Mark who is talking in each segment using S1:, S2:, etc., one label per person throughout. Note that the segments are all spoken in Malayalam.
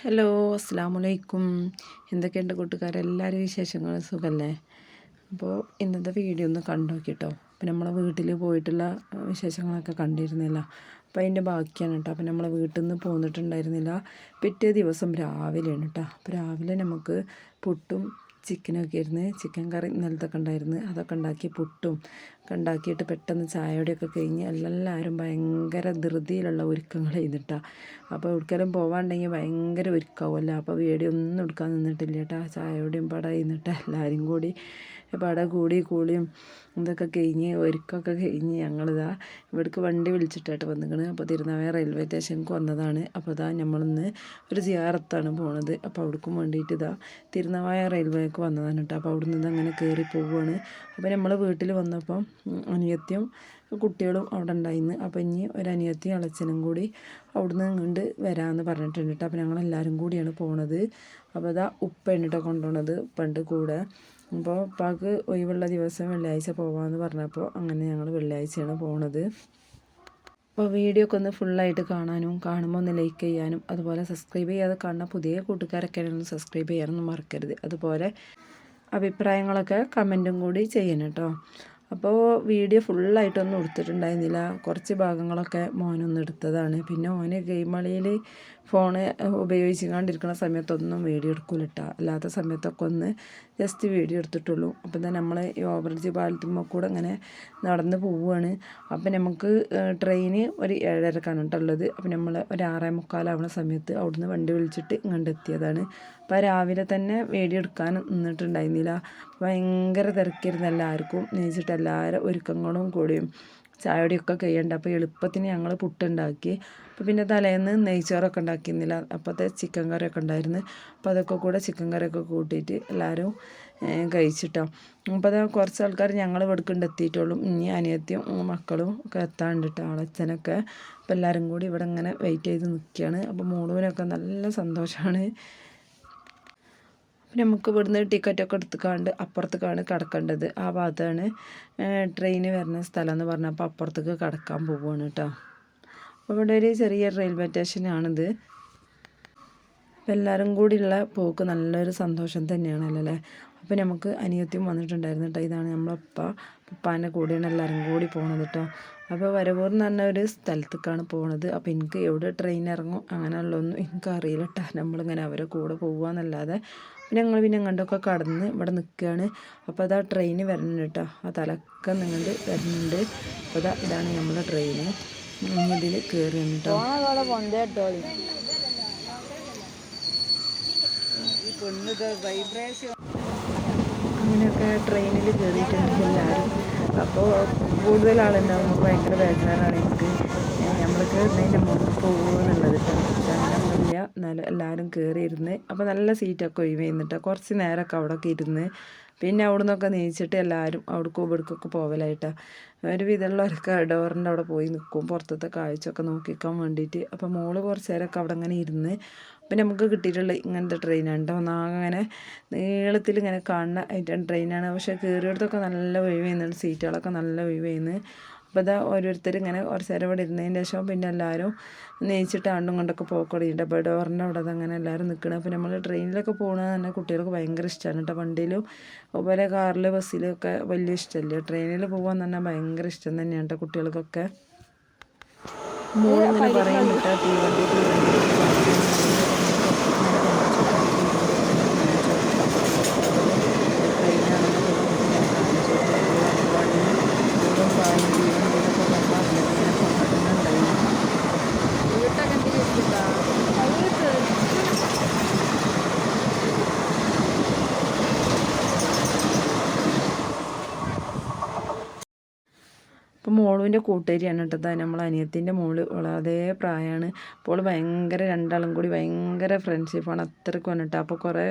S1: ഹലോ, അസ്സലാമലൈക്കും. എന്തൊക്കെയുണ്ട് കൂട്ടുകാരെല്ലാവരും വിശേഷങ്ങൾ സുഖമല്ലേ? അപ്പോൾ ഇന്നത്തെ വീഡിയോ ഒന്ന് കണ്ടു നോക്കിട്ടോ. അപ്പോൾ നമ്മളെ വീട്ടിൽ പോയിട്ടുള്ള വിശേഷങ്ങളൊക്കെ കണ്ടിരുന്നില്ല. അപ്പോൾ അതിൻ്റെ ബാക്കിയാണ് കേട്ടോ. അപ്പോൾ നമ്മളെ വീട്ടിൽ നിന്ന് പോന്നിട്ടുണ്ടായിരുന്നില്ല. പിറ്റേ ദിവസം രാവിലെയാണ് കേട്ടോ. അപ്പോൾ രാവിലെ നമുക്ക് പുട്ടും ചിക്കനൊക്കെ ആയിരുന്നു. ചിക്കൻ കറി ഇന്നലത്തൊക്കെ ഉണ്ടായിരുന്നു. അതൊക്കെ ഉണ്ടാക്കി പുട്ടും ഒക്കെ ഉണ്ടാക്കിയിട്ട് പെട്ടെന്ന് ചായയോടെയൊക്കെ കഴിഞ്ഞ് എല്ലാവരും ഭയങ്കര ധൃതിയിലുള്ള ഒരുക്കങ്ങൾ ചെയ്തിട്ടാണ്. അപ്പോൾ എവിടേക്കെങ്കിലും പോകാനുണ്ടെങ്കിൽ ഭയങ്കര ഒരുക്കാവുമല്ലോ. അപ്പോൾ വീഡിയോ ഒന്നും എടുക്കാൻ നിന്നിട്ടില്ല കേട്ടോ. ചായയോടെയും പട ചെയ്യുന്നിട്ട് എല്ലാവരും കൂടി പട കൂടി കൂടിയും ഇതൊക്കെ കഴിഞ്ഞ് ഒരുക്കമൊക്കെ കഴിഞ്ഞ് ഞങ്ങളിതാ ഇവിടേക്ക് വണ്ടി വിളിച്ചിട്ടായിട്ട് വന്നിക്കണ്. അപ്പോൾ തിരുനാവായ റെയിൽവേ സ്റ്റേഷനിലേക്ക് വന്നതാണ്. അപ്പോൾ ഇതാ നമ്മളിന്ന് ഒരു സിയാറത്താണ് പോണത്. അപ്പോൾ അവിടേക്കും വേണ്ടിയിട്ട് ഇതാ തിരുനാവായ റെയിൽവേക്ക് വന്നതാണ് കേട്ടോ. അപ്പോൾ അവിടെ നിന്ന് അങ്ങനെ കയറി പോവുകയാണ്. അപ്പോൾ നമ്മൾ വീട്ടിൽ വന്നപ്പം അനിയത്തിയും കുട്ടികളും അവിടെ ഉണ്ടായിരുന്നു. അപ്പോൾ ഇനി ഒരു അനിയത്തിയും അളച്ചനും കൂടി അവിടുന്ന് ഇങ്ങോട്ട് വരാമെന്ന് പറഞ്ഞിട്ടുണ്ട് കേട്ടോ. അപ്പോൾ ഞങ്ങളെല്ലാവരും കൂടിയാണ് പോണത്. അപ്പോൾ ഇതാ ഉപ്പയാണ് കേട്ടോ കൊണ്ടുപോണത്, ഉപ്പുണ്ട് കൂടെ. അപ്പോൾ ഉപ്പാക്ക് ഒഴിവുള്ള ദിവസം വെള്ളിയാഴ്ച പോകാമെന്ന് പറഞ്ഞപ്പോൾ അങ്ങനെ ഞങ്ങൾ വെള്ളിയാഴ്ചയാണ് പോണത്. അപ്പോൾ വീഡിയോ ഒക്കെ ഒന്ന് ഫുള്ളായിട്ട് കാണാനും കാണുമ്പോൾ ഒന്ന് ലൈക്ക് ചെയ്യാനും അതുപോലെ സബ്സ്ക്രൈബ് ചെയ്യാതെ കാണുന്ന പുതിയ കൂട്ടുകാരൊക്കെ ഒന്ന് സബ്സ്ക്രൈബ് ചെയ്യാനൊന്നും മറക്കരുത്. അതുപോലെ അഭിപ്രായങ്ങളൊക്കെ കമൻറ്റും കൂടി ചെയ്യണം കേട്ടോ. അപ്പോൾ വീഡിയോ ഫുള്ളായിട്ടൊന്നും എടുത്തിട്ടുണ്ടായിരുന്നില്ല. കുറച്ച് ഭാഗങ്ങളൊക്കെ മോനൊന്ന് എടുത്തതാണ്. പിന്നെ ഓന് ഗെയിം കളിയിൽ ഫോണ് ഉപയോഗിച്ച് കൊണ്ടിരിക്കുന്ന സമയത്തൊന്നും വീഡിയോ എടുക്കില്ല കേട്ടോ. അല്ലാത്ത സമയത്തൊക്കെ ഒന്ന് ജസ്റ്റ് വീഡിയോ എടുത്തിട്ടുള്ളൂ. അപ്പോൾ തന്നെ നമ്മൾ ഈ ഓവർബ്രിഡ്ജ് പാലത്തുമ്മ കൂടെ ഇങ്ങനെ നടന്ന് പോവുകയാണ്. അപ്പോൾ നമുക്ക് ട്രെയിന് ഒരു 7:30ക്കാണ് കേട്ടുള്ളത്. അപ്പോൾ നമ്മൾ ഒരു 6:45 സമയത്ത് അവിടുന്ന് വണ്ടി വിളിച്ചിട്ട് ഇങ്ങോട്ട് എത്തിയതാണ്. അപ്പോൾ രാവിലെ തന്നെ വീഡിയോ എടുക്കാൻ നിന്നിട്ടുണ്ടായിരുന്നില്ല. ഭയങ്കര തിരക്കിരുന്നു എല്ലാവർക്കും. നെയ്ച്ചിട്ട് എല്ലാവരും ഒരുക്കങ്ങളും കൂടിയും ചായയുടെയൊക്കെ കഴിയണ്ട. അപ്പോൾ എളുപ്പത്തിന് ഞങ്ങൾ പുട്ടുണ്ടാക്കി. അപ്പോൾ പിന്നെ തലേന്ന് നെയ്ച്ചോറൊക്കെ ഉണ്ടാക്കിയിരുന്നില്ല. അപ്പോഴത്തെ ചിക്കൻ കറിയൊക്കെ ഉണ്ടായിരുന്നു. അപ്പോൾ അതൊക്കെ കൂടെ ചിക്കൻ കറിയൊക്കെ കൂട്ടിയിട്ട് എല്ലാവരും കഴിച്ചിട്ടോ. അപ്പോൾ അത് കുറച്ച് ആൾക്കാർ ഞങ്ങൾ ഇവിടേക്കൊണ്ട് എത്തിയിട്ടുള്ളൂ. ഇനി അനിയത്തിയും മക്കളും ഒക്കെ എത്താണ്ട് കേട്ടോ, അച്ഛനൊക്കെ. അപ്പോൾ എല്ലാവരും കൂടി ഇവിടെ ഇങ്ങനെ വെയിറ്റ് ചെയ്ത് നിൽക്കുകയാണ്. അപ്പോൾ മോളുവിനൊക്കെ നല്ല സന്തോഷമാണ്. നമുക്ക് ഇവിടുന്ന് ടിക്കറ്റൊക്കെ എടുത്തുകൊണ്ട് അപ്പുറത്തേക്കാണ് കിടക്കേണ്ടത്. ആ ഭാഗത്താണ് ട്രെയിന് വരുന്ന സ്ഥലം എന്ന് പറഞ്ഞപ്പോൾ അപ്പുറത്തേക്ക് കിടക്കാൻ പോവുകയാണ് കേട്ടോ. അപ്പോൾ ഇവിടെ ഒരു ചെറിയ റെയിൽവേ സ്റ്റേഷനാണിത്. അപ്പോൾ എല്ലാവരും കൂടിയുള്ള പോക്ക് നല്ലൊരു സന്തോഷം തന്നെയാണല്ലോ അല്ലേ. അപ്പോൾ നമുക്ക് അനിയത്തിയും വന്നിട്ടുണ്ടായിരുന്നു കേട്ടോ. ഇതാണ് നമ്മളപ്പ ഉപ്പാൻ്റെ കൂടെയാണ് എല്ലാവരും കൂടി പോണത് കേട്ടോ. അപ്പോൾ വരവൂർ എന്ന് പറഞ്ഞ ഒരു സ്ഥലത്തേക്കാണ് പോണത്. അപ്പോൾ എനിക്ക് എവിടെ ട്രെയിൻ ഇറങ്ങും അങ്ങനെയുള്ളതൊന്നും എനിക്കറിയില്ല കേട്ടോ. നമ്മളിങ്ങനെ അവരെ കൂടെ പോകുകയെന്നല്ലാതെ ഞങ്ങൾ പിന്നെ എങ്ങോട്ടൊക്കെ കടന്ന് ഇവിടെ നിൽക്കുകയാണ്. അപ്പോൾ അതാ ട്രെയിന് വരുന്നുണ്ട് കേട്ടോ. ആ തലക്ക നിങ്ങണ്ട് വരുന്നുണ്ട്. അപ്പോൾ ഇതാണ് നമ്മളെ ട്രെയിന്. ഇതിൽ കയറി കേട്ടോ. അങ്ങനെയൊക്കെ ട്രെയിനിൽ കയറിയിട്ടുണ്ട് എല്ലാവരും. അപ്പോൾ കൂടുതൽ ആളുണ്ടാകുമ്പോൾ ഭയങ്കര ബേജാറാണ് എനിക്ക്. നമ്മൾ കയറുന്നതിൻ്റെ മുമ്പ് പോകുമെന്നുള്ളത് കേട്ടോ. അങ്ങനെയൊന്നുമില്ല, എന്നാലും എല്ലാവരും കയറിയിരുന്ന്. അപ്പോൾ നല്ല സീറ്റൊക്കെ ഒഴിവ് ചെയ്യുന്നുട്ടോ. കുറച്ച് നേരമൊക്കെ അവിടെയൊക്കെ ഇരുന്ന് പിന്നെ അവിടെ നിന്നൊക്കെ നീച്ചിട്ട് എല്ലാവരും അവിടേക്കും ഇവിടേക്കൊക്കെ പോവലായിട്ടാണ്. ഒരു വിധമുള്ളവരൊക്കെ ഡോറിൻ്റെ അവിടെ പോയി നിൽക്കും, പുറത്തത്തെ കാഴ്ചയൊക്കെ നോക്കിക്കാൻ വേണ്ടിയിട്ട്. അപ്പോൾ മോള് കുറച്ച് നേരമൊക്കെ അവിടെ അങ്ങനെ ഇരുന്ന്. അപ്പം നമുക്ക് കിട്ടിയിട്ടുള്ള ഇങ്ങനത്തെ ട്രെയിനാണ് കേട്ടോ. അങ്ങനെ നീളത്തിൽ ഇങ്ങനെ കാണുന്ന ഐറ്റം ട്രെയിനാണ്. പക്ഷേ കയറിയിടത്തൊക്കെ നല്ല ഒഴിവ് ചെയ്യുന്നുണ്ട്, സീറ്റുകളൊക്കെ നല്ല ഒഴിവ് ചെയ്യുന്നത്. അപ്പോൾ ഇതാ ഓരോരുത്തർ ഇങ്ങനെ കുറച്ച് നേരം ഇവിടെ ഇരുന്നതിന് ശേഷം പിന്നെ എല്ലാവരും നെയ്ച്ചിട്ട് ആണ്ടും കൊണ്ടൊക്കെ പോക്കടിയുണ്ട്. അപ്പോൾ ഡോറിൻ്റെ അവിടെ അങ്ങനെ എല്ലാവരും നിൽക്കണം. അപ്പോൾ നമ്മൾ ട്രെയിനിലൊക്കെ പോകുന്നത് തന്നെ കുട്ടികൾക്ക് ഭയങ്കര ഇഷ്ടമാണ് കേട്ടോ. വണ്ടിയിലും അതുപോലെ കാറിൽ ബസ്സിലൊക്കെ വലിയ ഇഷ്ടമല്ല. ട്രെയിനിൽ പോകാൻ തന്നെ ഭയങ്കര ഇഷ്ടം തന്നെയാണ് കേട്ടോ കുട്ടികൾക്കൊക്കെ. മോളിങ്ങനെ പറയും കേട്ടോ, തീവണ്ടി അപ്പോൾ മോളുവിൻ്റെ കൂട്ടുകാരിയാണ് കേട്ടത് നമ്മൾ അനിയത്തിൻ്റെ മോള്. അതേ പ്രായമാണ്. അപ്പോൾ ഭയങ്കര രണ്ടാളും കൂടി ഭയങ്കര ഫ്രണ്ട്ഷിപ്പാണ്, അത്രയ്ക്ക് വന്നിട്ട്. അപ്പോൾ കുറേ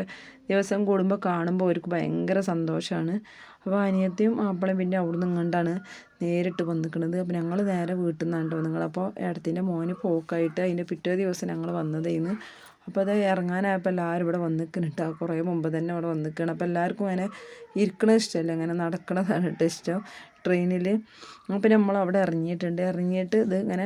S1: ദിവസം കൂടുമ്പോൾ കാണുമ്പോൾ അവർക്ക് ഭയങ്കര സന്തോഷമാണ്. അപ്പോൾ അനിയത്തിയും മാപ്പിളയും പിന്നെ അവിടെ നിന്ന് ഇങ്ങോട്ടാണ് നേരിട്ട് വന്നിരിക്കുന്നത്. അപ്പോൾ ഞങ്ങൾ നേരെ വീട്ടിൽ നിന്നാണ് വന്നിരിക്കുന്നത്. അപ്പോൾ ഏടത്തിൻ്റെ മോന് പോക്കായിട്ട് അതിൻ്റെ പിറ്റേ ദിവസം ഞങ്ങൾ വന്നതായിരുന്നു. അപ്പോൾ അത് ഇറങ്ങാനായപ്പോൾ എല്ലാവരും ഇവിടെ വന്നിക്കണം കേട്ടോ. കുറേ മുമ്പ് തന്നെ ഇവിടെ വന്നിക്കണം. അപ്പോൾ എല്ലാവർക്കും അങ്ങനെ ഇരിക്കണത് ഇഷ്ടമല്ല, അങ്ങനെ നടക്കണതാണ് കേട്ടോ ഇഷ്ടം. ട്രെയിനിൽ. അപ്പോൾ നമ്മൾ അവിടെ ഇറങ്ങിയിട്ട് ഇത് ഇങ്ങനെ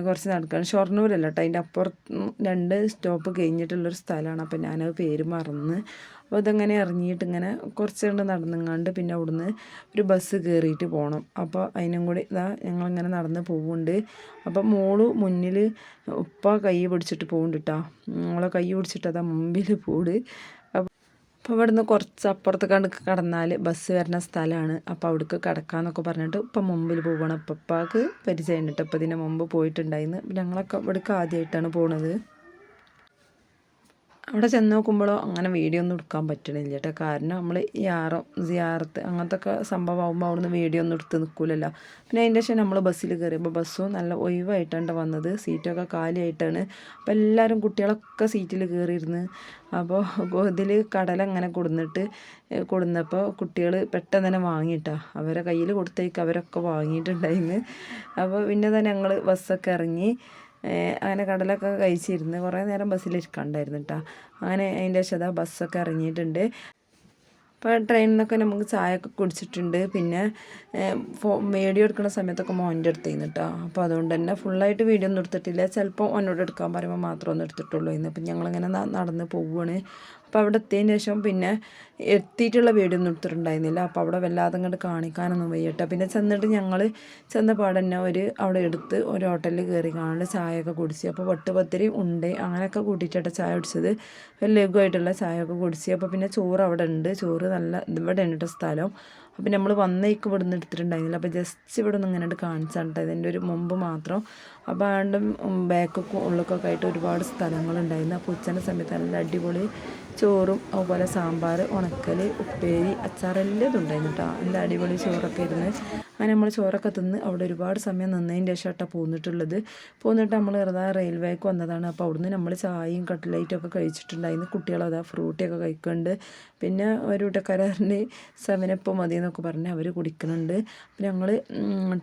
S1: കുറച്ച് നടക്കണം. ഷൊർണൂരല്ല കേട്ടോ, അതിൻ്റെ അപ്പുറത്ത് 2 സ്റ്റോപ്പ് കഴിഞ്ഞിട്ടുള്ളൊരു സ്ഥലമാണ്. അപ്പോൾ ഞാനത് പേര് മറന്ന്. അപ്പോൾ ഇതങ്ങനെ ഇറങ്ങിയിട്ട് ഇങ്ങനെ കുറച്ച് കണ്ട് നടന്നങ്ങാണ്ട് പിന്നെ അവിടുന്ന് ഒരു ബസ് കയറിയിട്ട് പോകണം. അപ്പോൾ അതിനും കൂടി ഞങ്ങളിങ്ങനെ നടന്ന് പോകുന്നുണ്ട്. അപ്പോൾ മോള് മുന്നിൽ ഉപ്പ കൈ പിടിച്ചിട്ട് പോകുന്നുണ്ട് കേട്ടോ. മോളെ കൈ പിടിച്ചിട്ട് അതാ മുമ്പിൽ പോട്. അപ്പോൾ ഇവിടുന്ന് കുറച്ച് അപ്പുറത്ത് കടന്നാൽ ബസ് വരുന്ന സ്ഥലമാണ്. അപ്പോൾ അവിടേക്ക് കിടക്കാമെന്നൊക്കെ പറഞ്ഞിട്ട് ഇപ്പം മുമ്പിൽ പോവുകയാണ്. അപ്പം ഉപ്പാക്ക് പരിചയം ഉണ്ട്. അപ്പോൾ ഇതിന് മുമ്പ് പോയിട്ടുണ്ടായിരുന്നു. ഞങ്ങളൊക്കെ ഇവിടേക്ക് ആദ്യമായിട്ടാണ് പോണത്. അവിടെ ചെന്ന് നോക്കുമ്പോഴോ അങ്ങനെ വീഡിയോ ഒന്നും എടുക്കാൻ പറ്റണില്ല കേട്ടോ. കാരണം നമ്മൾ സിയാറത്ത് അങ്ങനത്തെ ഒക്കെ സംഭവമാകുമ്പോൾ അവിടുന്ന് വീഡിയോ ഒന്നും എടുത്ത് നിൽക്കില്ലല്ലോ. പിന്നെ അതിൻ്റെ ശേഷം നമ്മൾ ബസ്സിൽ കയറിയപ്പോൾ ബസ്സും നല്ല ഒഴിവായിട്ടാണ് വന്നത്. സീറ്റൊക്കെ കാലിയായിട്ടാണ്. അപ്പോൾ എല്ലാവരും കുട്ടികളൊക്കെ സീറ്റിൽ കയറിയിരുന്ന്. അപ്പോൾ ഇതിൽ കടലങ്ങനെ കൊടുന്നപ്പോൾ കുട്ടികൾ പെട്ടെന്ന് തന്നെ വാങ്ങിയിട്ടാ. അവരെ കയ്യിൽ കൊടുത്തേക്ക് അവരൊക്കെ വാങ്ങിയിട്ടുണ്ടായിരുന്നു. അപ്പോൾ പിന്നെ തന്നെ ഞങ്ങൾ ബസ്സൊക്കെ ഇറങ്ങി അങ്ങനെ കടലൊക്കെ കഴിച്ചിരുന്ന് കുറേ നേരം ബസ്സിലിരിക്കണ്ടായിരുന്നു കേട്ടോ. അങ്ങനെ അതിൻ്റെ ശേഷം ബസ്സൊക്കെ ഇറങ്ങിയിട്ടുണ്ട്. അപ്പോൾ ട്രെയിനിൽ നിന്നൊക്കെ നമുക്ക് ചായയൊക്കെ കുടിച്ചിട്ടുണ്ട്. പിന്നെ വീഡിയോ എടുക്കുന്ന സമയത്തൊക്കെ മോൻ്റെ അടുത്തായിരുന്നു കേട്ടോ. അപ്പോൾ അതുകൊണ്ട് തന്നെ ഫുള്ളായിട്ട് വീഡിയോ ഒന്നും എടുത്തിട്ടില്ല. ചിലപ്പോൾ ഓനോട് എടുക്കാൻ പറയുമ്പോൾ മാത്രമേ ഒന്നും എടുത്തിട്ടുള്ളൂ. ഇന്ന് അപ്പം ഞങ്ങളിങ്ങനെ നടന്ന് പോവുകയാണ്. അപ്പോൾ അവിടെ എത്തിയതിന് ശേഷം പിന്നെ എത്തിയിട്ടുള്ള വീഡിയോ ഒന്നും എടുത്തിട്ടുണ്ടായിരുന്നില്ല. അപ്പോൾ അവിടെ വല്ലാതെ അങ്ങോട്ട് കാണിക്കാനൊന്നും വയ്യട്ടോ. പിന്നെ ഞങ്ങൾ ചെന്ന പാടെ തന്നെ അവിടെ എടുത്ത് ഒരു ഹോട്ടലിൽ കയറി കാണാണ്ട് ചായയൊക്കെ കുടിച്ച്. അപ്പോൾ പത്തിരി ഉണ്ട് അങ്ങനെയൊക്കെ കൂട്ടിയിട്ടാണ് ചായ കുടിച്ചത്. ലഘുവായിട്ടുള്ള ചായയൊക്കെ കുടിച്ച്. അപ്പോൾ പിന്നെ ചോറ് അവിടെ ഉണ്ട്. ചോറ് നല്ല ഇവിടെ ഉണ്ട് സ്ഥലം. അപ്പം നമ്മൾ വന്നേക്ക് ഇവിടെ നിന്ന് എടുത്തിട്ടുണ്ടായിരുന്നില്ല. അപ്പോൾ ജസ്റ്റ് ഇവിടെ നിന്ന് ഇങ്ങനെ കാണിച്ചാണ് കേട്ടോ. ഇതിൻ്റെ ഒരു മുമ്പ് മാത്രം. അപ്പോൾ ആണ്ടും ബാക്കൊക്കെ ഉള്ളിലൊക്കെ ആയിട്ട് ഒരുപാട് സ്ഥലങ്ങളുണ്ടായിരുന്നു. അപ്പോൾ ഉച്ചൻ്റെ സമയത്ത് നല്ല അടിപൊളി ചോറും അതുപോലെ സാമ്പാർ, ഉണക്കൽ, ഉപ്പേരി, അച്ചാറെല്ലാം ഇതുണ്ടായിരുന്നു കേട്ടോ. നല്ല അടിപൊളി ചോറൊക്കെ ഇരുന്ന് അങ്ങനെ നമ്മൾ ചോറൊക്കെ തിന്ന് അവിടെ ഒരുപാട് സമയം നിന്നതിൻ്റെ ശേഷമായിട്ടാണ് പോന്നിട്ട് നമ്മൾ വെറുതെ റെയിൽവേക്ക് വന്നതാണ്. അപ്പോൾ അവിടുന്ന് നമ്മൾ ചായയും കട്ട്ലൈറ്റും ഒക്കെ കഴിച്ചിട്ടുണ്ടായിരുന്നു. കുട്ടികളതാ ഫ്രൂട്ടിയൊക്കെ കഴിക്കുന്നുണ്ട്. പിന്നെ ഒരു കൂട്ടക്കാരന് 7up മതി എന്നൊക്കെ പറഞ്ഞ് അവർ കുടിക്കുന്നുണ്ട്. അപ്പോൾ ഞങ്ങൾ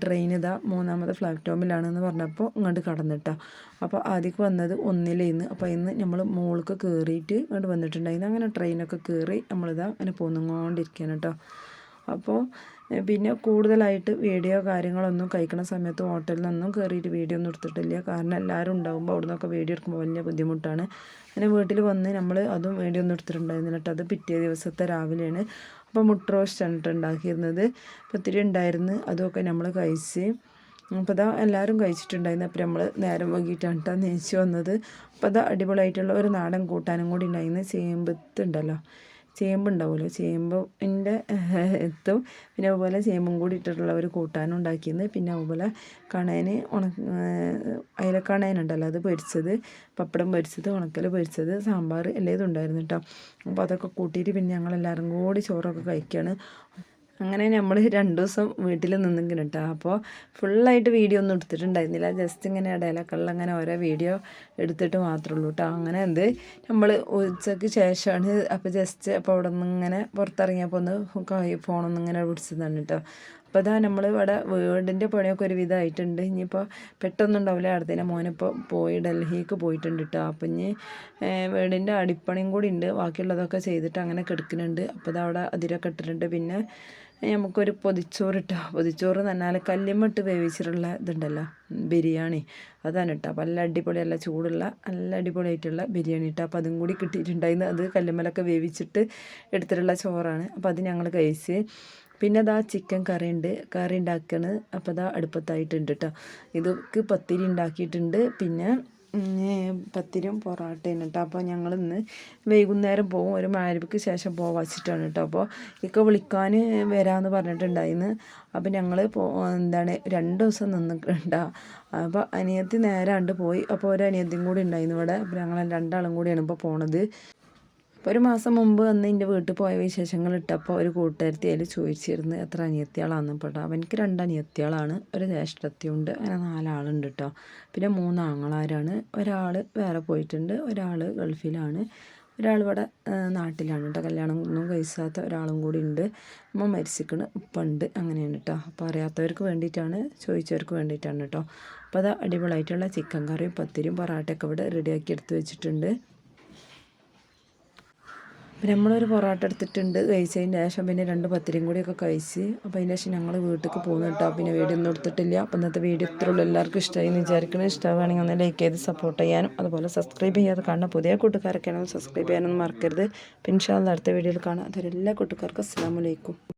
S1: ട്രെയിൻ 3ാമത്തെ പ്ലാറ്റ്ഫോമിലാണെന്ന് പറഞ്ഞപ്പോൾ ഇങ്ങോട്ട് കടന്നിട്ടാണ്. അപ്പോൾ ആദ്യം വന്നത് 1ലേന്ന്. അപ്പോൾ ഇന്ന് നമ്മൾ മോൾക്ക് കയറിയിട്ട് ഇങ്ങോട്ട് വന്നിട്ടുണ്ടായിരുന്നു. അങ്ങനെ ട്രെയിനൊക്കെ കയറി അങ്ങനെ പോന്നുകൊണ്ടിരിക്കുകയാണ് കേട്ടോ. അപ്പോൾ പിന്നെ കൂടുതലായിട്ട് വീഡിയോ കാര്യങ്ങളൊന്നും കഴിക്കുന്ന സമയത്ത് ഹോട്ടലിൽ നിന്നൊന്നും കയറിയിട്ട് വീഡിയോ ഒന്നും എടുത്തിട്ടില്ല. കാരണം എല്ലാവരും ഉണ്ടാകുമ്പോൾ അവിടെ നിന്നൊക്കെ വീഡിയോ എടുക്കുമ്പോൾ വലിയ ബുദ്ധിമുട്ടാണ്. അങ്ങനെ വീട്ടിൽ വന്ന് നമ്മൾ അതും വീഡിയോ ഒന്നും എടുത്തിട്ടുണ്ടായിരുന്നില്ല കേട്ടോ. അത് പിറ്റേ ദിവസത്തെ രാവിലെയാണ്. അപ്പോൾ മുട്ട റോസ്റ്റാണ് ഉണ്ടാക്കിയിരുന്നത്. പത്തിരി ഉണ്ടായിരുന്നു. അതൊക്കെ നമ്മൾ കഴിച്ച്. അപ്പോൾ എല്ലാവരും കഴിച്ചിട്ടുണ്ടായിരുന്നു. അപ്പോൾ നമ്മൾ നേരം വൈകിട്ടാണ് കേട്ടോ നെയ്ച്ച് വന്നത്. അപ്പോൾ അടിപൊളിയായിട്ടുള്ള ഒരു നാടൻ കൂട്ടാനും കൂടി ഉണ്ടായിരുന്നു. ചേമ്പുണ്ടാവുമല്ലോ, ചേമ്പിൻ്റെ എത്തും. പിന്നെ അതുപോലെ ചേമ്പും കൂടി ഇട്ടിട്ടുള്ള ഒരു കൂട്ടാനും ഉണ്ടാക്കിയിരുന്നു. പിന്നെ അതുപോലെ അയിലക്കണേനുണ്ടല്ലോ അത് പൊരിച്ചത്, പപ്പടം പൊരിച്ചത്, ഉണക്കൽ പൊരിച്ചത്, സാമ്പാർ എല്ലാം ഇതുണ്ടായിരുന്നു കേട്ടോ. അപ്പോൾ അതൊക്കെ കൂട്ടിയിട്ട് പിന്നെ ഞങ്ങളെല്ലാവരും കൂടി ചോറൊക്കെ കഴിക്കുകയാണ്. അങ്ങനെ നമ്മൾ 2 ദിവസം വീട്ടിൽ നിന്നെങ്കിലും കേട്ടോ. അപ്പോൾ ഫുള്ളായിട്ട് വീഡിയോ ഒന്നും എടുത്തിട്ടുണ്ടായിരുന്നില്ല. ജസ്റ്റ് ഇങ്ങനെ ഇടയിലൊക്കെ അങ്ങനെ ഓരോ വീഡിയോ എടുത്തിട്ട് മാത്രമേ ഉള്ളൂ കേട്ടോ. അങ്ങനെ നമ്മൾ ഉച്ചയ്ക്ക് ശേഷമാണ്. അപ്പോൾ അപ്പോൾ അവിടെ നിന്ന് ഇങ്ങനെ പുറത്തിറങ്ങിയപ്പോൾ ഫോണൊന്നും ഇങ്ങനെ പിടിച്ചതാണ് കേട്ടോ. അപ്പോൾ നമ്മൾ ഇവിടെ വീടിൻ്റെ പണിയൊക്കെ ഒരു വിധമായിട്ടുണ്ട്. ഇനിയിപ്പോൾ പെട്ടെന്നുണ്ടാവില്ല. അടുത്തതിനെ മോനിപ്പോൾ പോയി ഡൽഹിക്ക് പോയിട്ടുണ്ട് കേട്ടോ. അപ്പം ഇനി വീടിൻ്റെ അടിപ്പണിയും കൂടി ഉണ്ട്. ബാക്കിയുള്ളതൊക്കെ ചെയ്തിട്ട് അങ്ങനെ കിടക്കുന്നുണ്ട്. അപ്പോൾ അവിടെ അതിരൊക്കെ ഇട്ടിട്ടുണ്ട്. പിന്നെ നമുക്കൊരു പൊതിച്ചോറ് പൊതിച്ചോറ് എന്ന് പറഞ്ഞാൽ കല്ലുമ്മിട്ട് വേവിച്ചിട്ടുള്ള ഇതുണ്ടല്ലോ ബിരിയാണി, അതാണ് കേട്ടോ. അപ്പോൾ നല്ല അടിപൊളി, നല്ല ചൂടുള്ള നല്ല അടിപൊളിയായിട്ടുള്ള ബിരിയാണി കേട്ടോ. അപ്പോൾ അതും കൂടി കിട്ടിയിട്ടുണ്ടായിരുന്നു. അത് കല്ലുമ്മലൊക്കെ വേവിച്ചിട്ട് എടുത്തിട്ടുള്ള ചോറാണ്. അപ്പോൾ അത് ഞങ്ങൾ കഴിച്ച്. പിന്നെ ചിക്കൻ കറി ഉണ്ടാക്കണ്. അപ്പോൾ അടുപ്പത്തായിട്ടുണ്ട് കേട്ടോ. ഇതൊക്കെ പത്തിരി ഉണ്ടാക്കിയിട്ടുണ്ട്. പിന്നെ പത്തിരിയും പൊറാട്ടയും കേട്ടോ. അപ്പോൾ ഞങ്ങളിന്ന് വൈകുന്നേരം പോകും. ഒരു മഗ്‌രിബിക്ക് ശേഷം പോകാൻ വെച്ചിട്ടാണ് കേട്ടോ. അപ്പോൾ വിളിക്കാൻ വരാമെന്ന് പറഞ്ഞിട്ടുണ്ടായിരുന്നു. അപ്പോൾ ഞങ്ങൾ 2 ദിവസം നിന്നിട്ടുണ്ടോ. അപ്പോൾ അനിയത്തി നേരാണ്ട് പോയി. അപ്പോൾ ഒരു അനിയത്തിയും കൂടി ഉണ്ടായിരുന്നു ഇവിടെ. അപ്പോൾ ഞങ്ങൾ 2 കൂടിയാണ് ഇപ്പോൾ പോണത്. അപ്പോൾ ഒരു മാസം മുമ്പ് എൻ്റെ വീട്ടിൽ പോയ വിശേഷങ്ങൾ ഇട്ടപ്പോൾ ഒരു കൂട്ടുകാരത്തി അതിൽ ചോദിച്ചിരുന്നു എത്ര അനിയത്തിയാളാണെന്ന്. പെട്ടോ അവനക്ക് 2 അനിയത്തിയാളാണ്, ഒരു ജ്യേഷ്ഠത്തിയുണ്ട്. അങ്ങനെ 4 ആളുണ്ട് കേട്ടോ. പിന്നെ 3 ആങ്ങളാരാണ്. ഒരാൾ വേറെ പോയിട്ടുണ്ട്, ഒരാൾ ഗൾഫിലാണ്, ഒരാൾ ഇവിടെ നാട്ടിലാണ് കേട്ടോ. കല്യാണം ഒന്നും കഴിച്ചാത്ത ഒരാളും കൂടി ഉണ്ട്. അമ്മ മരിച്ചിക്കണ്, ഉപ്പ ഉണ്ട്. അങ്ങനെയാണ് കേട്ടോ. അപ്പോൾ അറിയാത്തവർക്ക് വേണ്ടിയിട്ടാണ്, ചോദിച്ചവർക്ക് വേണ്ടിയിട്ടാണ് കേട്ടോ. അപ്പോൾ അടിപൊളിയായിട്ടുള്ള ചിക്കൻ കറിയും പത്തിരിയും പൊറാട്ടയൊക്കെ ഇവിടെ റെഡിയാക്കി എടുത്ത് വെച്ചിട്ടുണ്ട്. അപ്പോൾ നമ്മളൊരു പൊറോട്ട എടുത്തിട്ടുണ്ട്, കഴിച്ചതിന് ശേഷം പിന്നെ 2 പത്തിരിയും കൂടിയൊക്കെ കഴിച്ച്. അപ്പോൾ അതിന് ശേഷം ഞങ്ങൾ വീട്ടിലേക്ക് പോകുന്നു കേട്ടോ. പിന്നെ വീഡിയോ ഒന്നും എടുത്തിട്ടില്ല. അപ്പോൾ ഇന്നത്തെ വീഡിയോ ഇത്രയുള്ളൂ. എല്ലാവർക്കും ഇഷ്ടമായി എന്ന് വിചാരിക്കണം. ഇഷ്ടമാണെങ്കിൽ ഒന്ന് ലൈക്ക് ചെയ്ത് സപ്പോർട്ട് ചെയ്യാനും അതുപോലെ സബ്സ്ക്രൈബ് ചെയ്യാതെ കാണുന്ന പുതിയ കൂട്ടുകാരൊക്കെയാണെങ്കിൽ സബ്സ്ക്രൈബ് ചെയ്യാനൊന്നും മറക്കരുത്. പിന്നെ ഇൻഷാ അല്ലാഹ് അടുത്ത വീഡിയോയിൽ കാണാം. അതുവരെ എല്ലാ കൂട്ടുകാർക്കും അസ്സലാമു അലൈക്കും.